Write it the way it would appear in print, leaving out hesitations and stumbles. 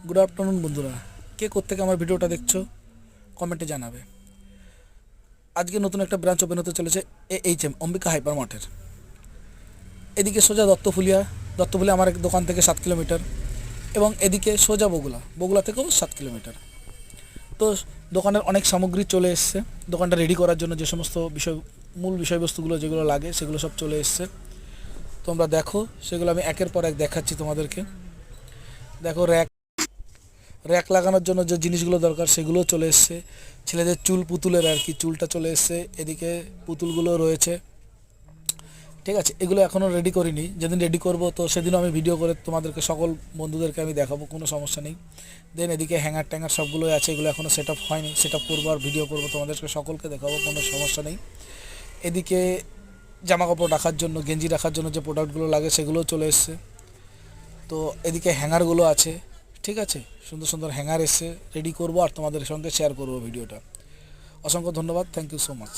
Good afternoon বন্ধুরা, কে কোত্থেকে আমার ভিডিওটা দেখছো কমেন্টে জানাবে। আজকে নতুন একটা ব্রাঞ্চ ওপেন হতে চলেছে AHM অম্বিকা হাইপার মার্টের। এদিকে সোজা দত্তফুলিয়া আমার এক দোকান থেকে 7 কিলোমিটার, এবং এদিকে সোজা বগুলা থেকেও 7 কিলোমিটার। তো দোকানের অনেক সামগ্রী চলে এসছে। দোকানটা রেডি করার জন্য যে সমস্ত মূল বিষয়বস্তুগুলো যেগুলো লাগে সেগুলো সব চলে এসছে। তোমরা দেখো, সেগুলো আমি একের পর এক দেখাচ্ছি তোমাদেরকে। দেখো, র্যাক লাগানোর জন্য যে জিনিসগুলো দরকার সেগুলো চলে এসছে। ছেলেদের চুল পুতুলের আর কি, চুলটা চলে এসছে। এদিকে পুতুলগুলো রয়েছে, ঠিক আছে। এগুলো এখনও রেডি করিনি, যেদিন রেডি করব তো সেদিনও আমি ভিডিও করে তোমাদেরকে সকল বন্ধুদেরকে আমি দেখাবো, কোনো সমস্যা নেই। দেন এদিকে হ্যাঙ্গার ট্যাঙ্গার সবগুলোই আছে, এগুলো এখনও সেট আপ হয়নি, সেট আপ করবো আর ভিডিও করবো, তোমাদেরকে সকলকে দেখাবো, কোনো সমস্যা নেই। এদিকে জামা কাপড় রাখার জন্য, গেঞ্জি রাখার জন্য যে প্রোডাক্টগুলো লাগে সেগুলোও চলে এসছে। তো এদিকে হ্যাঙ্গারগুলো আছে, ঠিক আছে। সুন্দর সুন্দর হ্যাঙ্গার এসে রেডি করবো আর তোমাদের সঙ্গে শেয়ার করবো ভিডিওটা। অসংখ্য ধন্যবাদ, থ্যাংক ইউ সো মাচ।